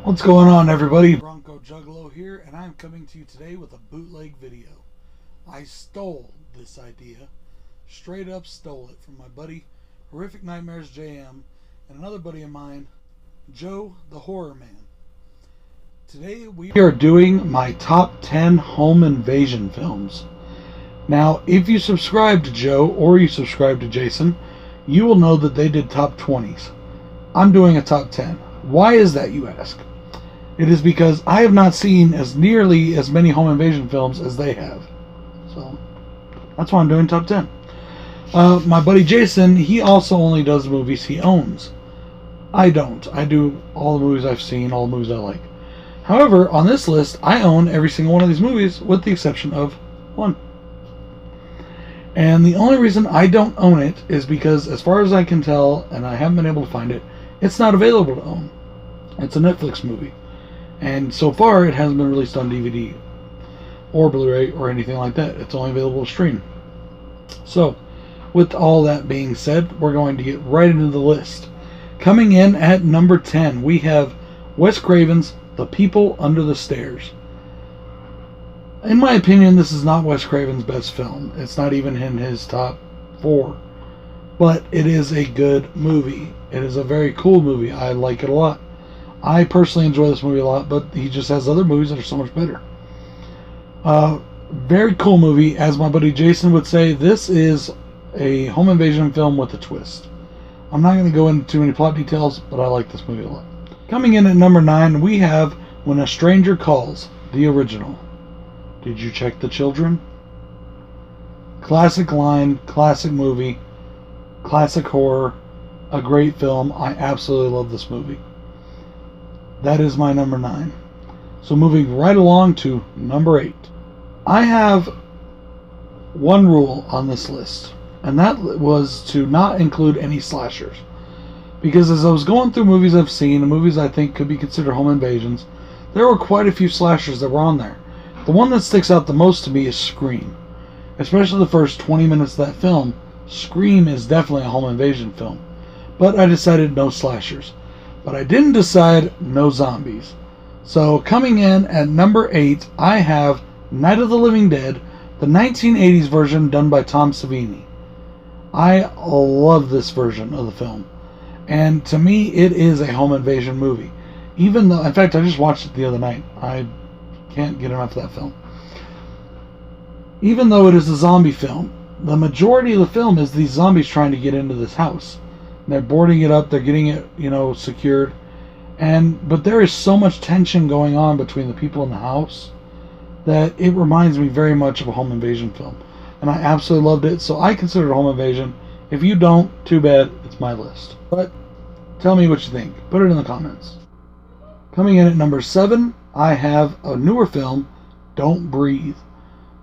What's going on, everybody? BroncoJuggalo here, and I'm coming to you today with a bootleg video. I stole this idea, straight up stole it from my buddy Horrific Nightmares JM and another buddy of mine, Joe the Horrorman. Today we are doing my top 10 home invasion films. Now, if you subscribe to Joe or you subscribe to Jason, you will know that they did top 20s. I'm doing a top 10. Why is that, you ask? It is because I have not seen as nearly as many home invasion films as they have. So, that's why I'm doing top 10. My buddy Jason, he also only does movies he owns. I don't. I do all the movies I've seen, all the movies I like. However, on this list, I own every single one of these movies with the exception of one. And the only reason I don't own it is because, as far as I can tell, and I haven't been able to find it, it's not available to own. It's a Netflix movie. And so far, it hasn't been released on DVD or Blu-ray or anything like that. It's only available to stream. So, with all that being said, we're going to get right into the list. Coming in at number 10, we have Wes Craven's The People Under the Stairs. In my opinion, this is not Wes Craven's best film. It's not even in his top 4. But it is a good movie. It is a very cool movie. I like it a lot. I personally enjoy this movie a lot, but he just has other movies that are so much better. Very cool movie. As my buddy Jason would say, this is a home invasion film with a twist. I'm not going to go into too many plot details, but I like this movie a lot. Coming in at number 9, we have When a Stranger Calls, the original. Did you check the children? Classic line, classic movie, classic horror, a great film. I absolutely love this movie. That is my number 9. So moving right along to number 8. I have one rule on this list, and that was to not include any slashers. Because as I was going through movies I've seen and movies I think could be considered home invasions, there were quite a few slashers that were on there. The one that sticks out the most to me is Scream. Especially the first 20 minutes of that film, Scream is definitely a home invasion film. But I decided no slashers. But I didn't decide no zombies. So coming in at number 8, I have Night of the Living Dead, the 1980s version done by Tom Savini. I love this version of the film. And to me, it is a home invasion movie. Even though, in fact, I just watched it the other night. I can't get enough of that film. Even though it is a zombie film, the majority of the film is these zombies trying to get into this house. They're boarding it up, they're getting it, secured. But there is so much tension going on between the people in the house that it reminds me very much of a home invasion film. And I absolutely loved it, so I consider it a home invasion. If you don't, too bad, it's my list. But tell me what you think. Put it in the comments. Coming in at number 7, I have a newer film, Don't Breathe.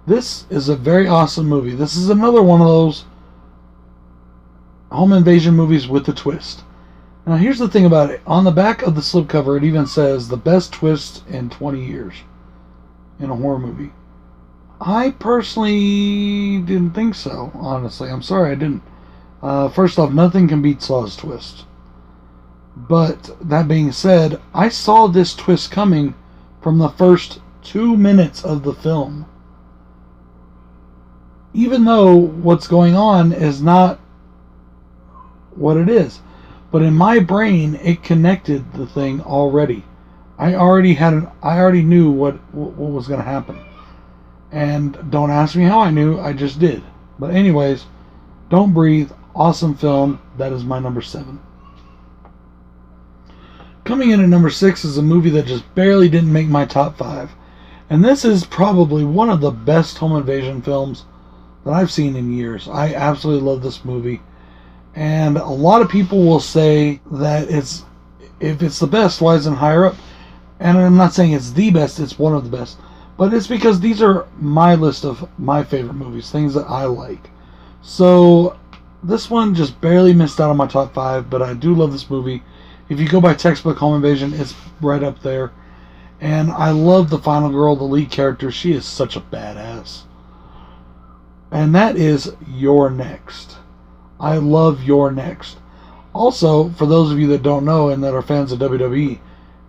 This is a very awesome movie. This is another one of those home invasion movies with a twist. Now here's the thing about it. On the back of the slipcover it even says the best twist in 20 years in a horror movie. I personally didn't think so, honestly. I'm sorry I didn't. First off, nothing can beat Saw's twist. But that being said, I saw this twist coming from the first 2 minutes of the film. Even though what's going on is not what it is. But in my brain, it connected the thing already. I already knew what was going to happen. And don't ask me how I knew, I just did. But anyways, Don't Breathe, awesome film. That is my number 7. Coming in at number 6 is a movie that just barely didn't make my top 5. And this is probably one of the best home invasion films that I've seen in years. I absolutely love this movie. And a lot of people will say that if it's the best, why isn't it higher up? And I'm not saying it's the best, it's one of the best. But it's because these are my list of my favorite movies, things that I like. So this one just barely missed out on my top 5, but I do love this movie. If you go by textbook home invasion, it's right up there. And I love the final girl, the lead character. She is such a badass. And that is You're Next. I love You're Next. Also, for those of you that don't know and that are fans of WWE,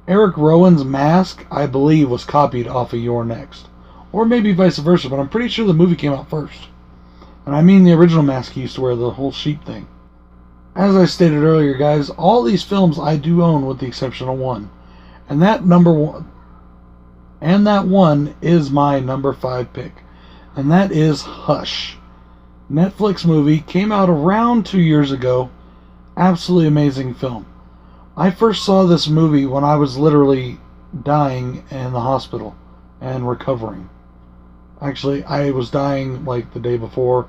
Eric Rowan's mask, I believe, was copied off of You're Next. Or maybe vice versa, but I'm pretty sure the movie came out first. And I mean the original mask he used to wear, the whole sheep thing. As I stated earlier, guys, all these films I do own with the exception of one. And that one is my number 5 pick. And that is Hush. Netflix movie, came out around 2 years ago. Absolutely amazing film. I first saw this movie when I was literally dying in the hospital and recovering. Actually, I was dying like the day before,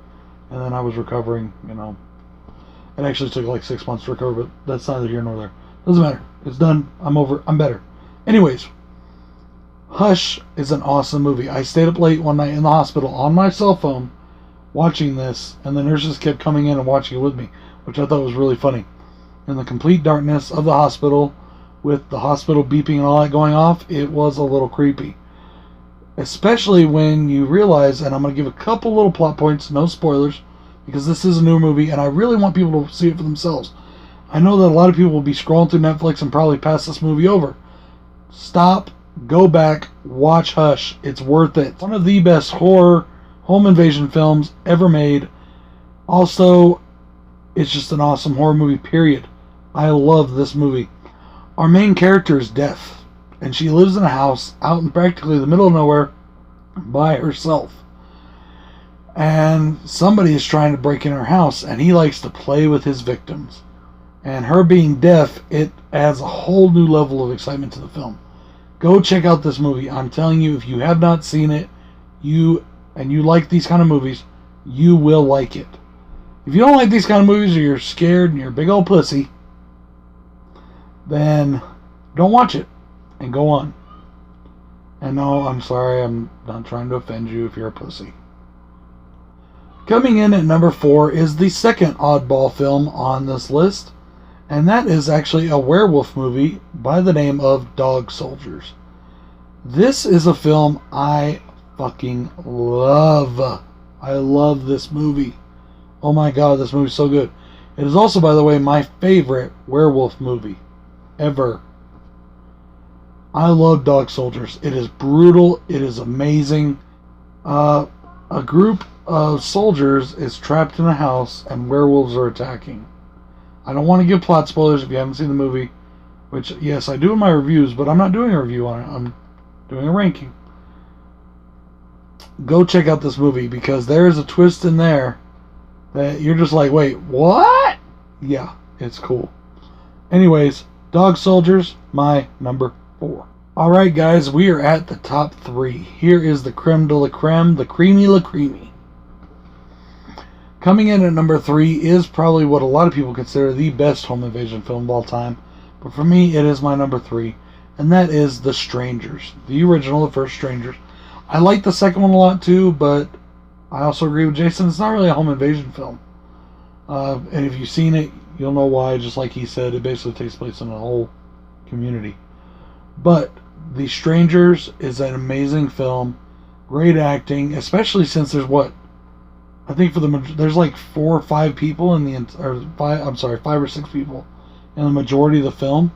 and then I was recovering, It actually took like 6 months to recover, but that's neither here nor there. Doesn't matter. It's done. I'm over. I'm better. Anyways, Hush is an awesome movie. I stayed up late one night in the hospital on my cell phone watching this, and the nurses kept coming in and watching it with me, which I thought was really funny. In the complete darkness of the hospital, with the hospital beeping and all that going off, it was a little creepy. Especially when you realize, and I'm going to give a couple little plot points, no spoilers, because this is a new movie, and I really want people to see it for themselves. I know that a lot of people will be scrolling through Netflix and probably pass this movie over. Stop, go back, watch Hush. It's worth it. One of the best horror home invasion films ever made. Also, it's just an awesome horror movie, period. I love this movie. Our main character is deaf, and she lives in a house out in practically the middle of nowhere by herself. And somebody is trying to break in her house, and he likes to play with his victims. And her being deaf, it adds a whole new level of excitement to the film. Go check out this movie. I'm telling you, if you have not seen it, you like these kind of movies, you will like it. If you don't like these kind of movies, or you're scared and you're a big old pussy, then don't watch it and go on. And no, I'm sorry, I'm not trying to offend you if you're a pussy. Coming in at number 4 is the second oddball film on this list, and that is actually a werewolf movie by the name of Dog Soldiers. This is a film I fucking love. I love this movie. Oh my god, this movie's so good. It is also, by the way, my favorite werewolf movie ever. I love Dog Soldiers. It is brutal. It is amazing. A group of soldiers is trapped in a house and werewolves are attacking. I don't want to give plot spoilers if you haven't seen the movie, which, yes, I do in my reviews, but I'm not doing a review on it. I'm doing a ranking. Go check out this movie, because there is a twist in there that you're just like, wait, what? Yeah, it's cool. Anyways, Dog Soldiers, my number 4. Alright guys, we are at the top 3. Here is the creme de la creme, the creamy la creamy. Coming in at number 3 is probably what a lot of people consider the best home invasion film of all time. But for me, it is my number 3. And that is The Strangers. The original, the first Strangers. I like the second one a lot too, but I also agree with Jason. It's not really a home invasion film. And if you've seen it, you'll know why. Just like he said, it basically takes place in a whole community. But The Strangers is an amazing film. Great acting, especially since there's I think there's like 4 or 5 people in 5 or 6 people in the majority of the film.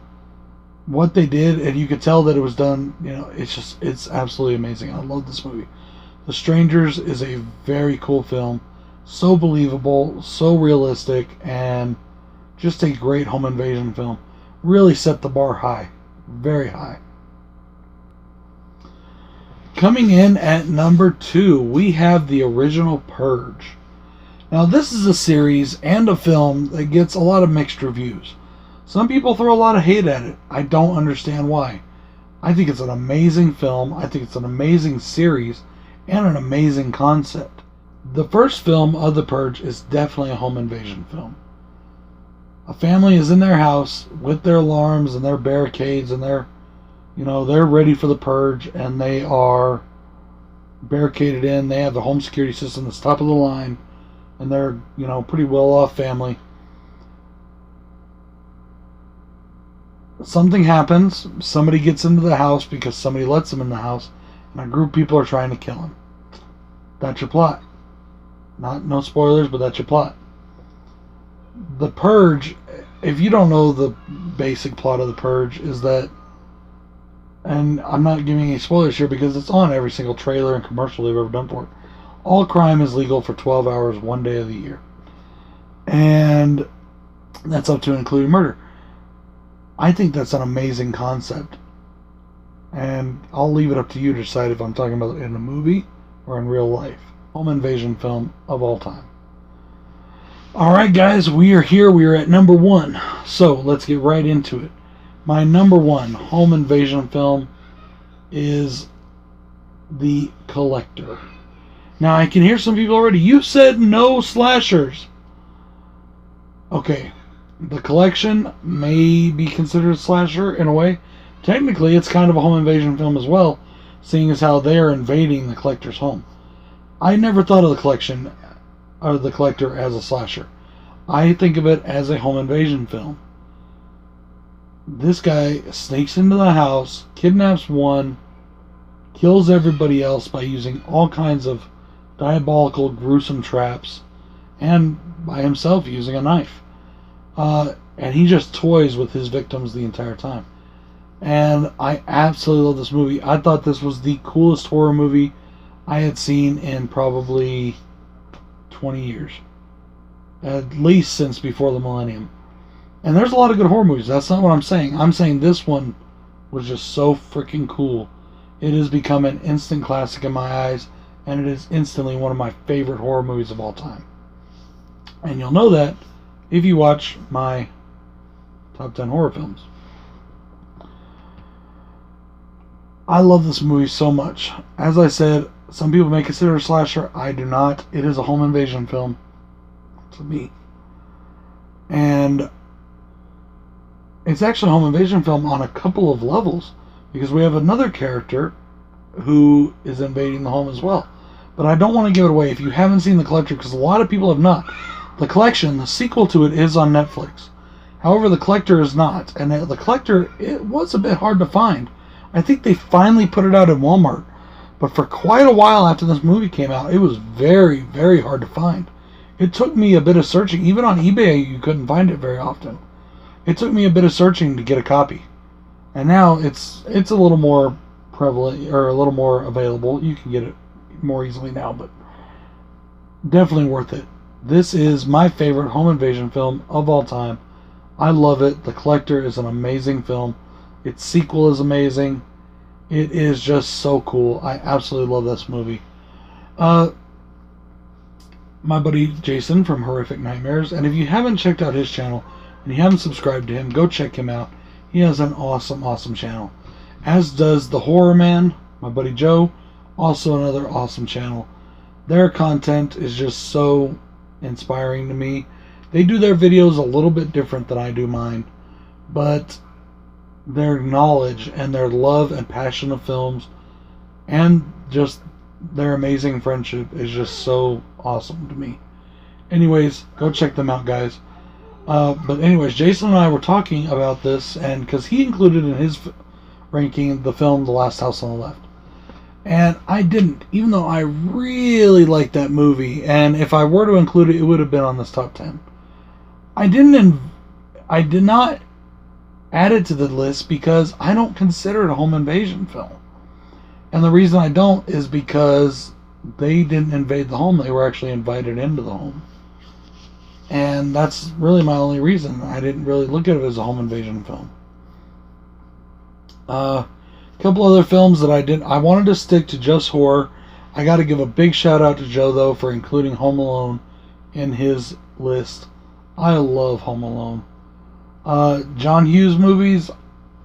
What they did, and you could tell that it was done, it's absolutely amazing. I love this movie. The Strangers is a very cool film. So believable, so realistic, and just a great home invasion film. Really set the bar high. Very high. Coming in at number 2, we have the original Purge. Now, this is a series and a film that gets a lot of mixed reviews. Some people throw a lot of hate at it. I don't understand why. I think it's an amazing film. I think it's an amazing series and an amazing concept. The first film of The Purge is definitely a home invasion film. A family is in their house with their alarms and their barricades, and they're ready for the purge, and they are barricaded in. They have the home security system that's top of the line, and they're, pretty well off family. Something happens. Somebody gets into the house because somebody lets them in the house, and a group of people are trying to kill him. That's your plot. No spoilers, but that's your plot. The Purge, if you don't know the basic plot of The Purge, is that and I'm not giving any spoilers here because it's on every single trailer and commercial they've ever done for it. All crime is legal for 12 hours, one day of the year. And that's up to and including murder. I think that's an amazing concept. And I'll leave it up to you to decide if I'm talking about it in a movie or in real life. Home invasion film of all time. Alright guys, we are here. We are at number 1. So let's get right into it. My number 1 home invasion film is The Collector. Now I can hear some people already. You said no slashers. Okay, The Collection may be considered a slasher in a way. Technically, it's kind of a home invasion film as well, seeing as how they are invading the collector's home. I never thought of The Collection or The Collector as a slasher. I think of it as a home invasion film. This guy sneaks into the house, kidnaps one, kills everybody else by using all kinds of diabolical, gruesome traps, and by himself using a knife. And he just toys with his victims the entire time. And I absolutely love this movie. I thought this was the coolest horror movie I had seen in probably 20 years. At least since before the millennium. And there's a lot of good horror movies. That's not what I'm saying. I'm saying this one was just so freaking cool. It has become an instant classic in my eyes. And it is instantly one of my favorite horror movies of all time. And you'll know that if you watch my top 10 horror films. I love this movie so much. As I said, some people may consider it a slasher. I do not. It is a home invasion film to me. And it's actually a home invasion film on a couple of levels. Because we have another character who is invading the home as well. But I don't want to give it away if you haven't seen The Collector, because a lot of people have not. The Collection, the sequel to it, is on Netflix. However, The Collector is not. And The Collector, it was a bit hard to find. I think they finally put it out in Walmart. But for quite a while after this movie came out, it was very, very hard to find. It took me a bit of searching. Even on eBay, you couldn't find it very often. It took me a bit of searching to get a copy. And now it's a little more prevalent, or a little more available. You can get it more easily now, but definitely worth it. This is my favorite home invasion film of all time. I love it. The Collector is an amazing film. Its sequel is amazing. It is just so cool. I absolutely love this movie. My buddy Jason from Horrific Nightmares, and if you haven't checked out his channel and you haven't subscribed to him, go check him out. He has an awesome, awesome channel. As does the Horrorman, my buddy Joe, also another awesome channel. Their content is just so inspiring to me. They do their videos a little bit different than I do mine, but their knowledge and their love and passion of films and just their amazing friendship is just so awesome to me. Anyways, go check them out, guys. But anyways, Jason and I were talking about this, and because he included in his ranking the film The Last House on the Left. And I didn't, even though I really liked that movie, and if I were to include it, it would have been on this top 10. I did not add it to the list because I don't consider it a home invasion film. And the reason I don't is because they didn't invade the home, they were actually invited into the home. And that's really my only reason. I didn't really look at it as a home invasion film. A couple other films that I wanted to stick to just horror. I got to give a big shout out to Joe, though, for including Home Alone in his list. I love Home Alone. John Hughes movies,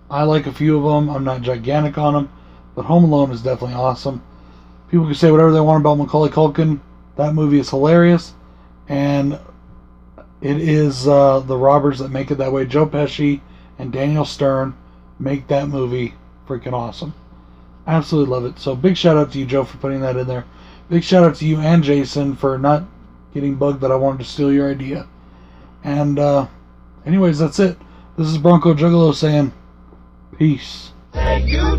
I like a few of them. I'm not gigantic on them, but Home Alone is definitely awesome. People can say whatever they want about Macaulay Culkin. That movie is hilarious, and it is the robbers that make it that way. Joe Pesci and Daniel Stern make that movie freaking awesome. Absolutely love it. So big shout out to you, Joe, for putting that in there. Big shout out to you and Jason for not getting bugged that I wanted to steal your idea. And anyways, that's it. This is BroncoJuggalo saying peace. Thank you,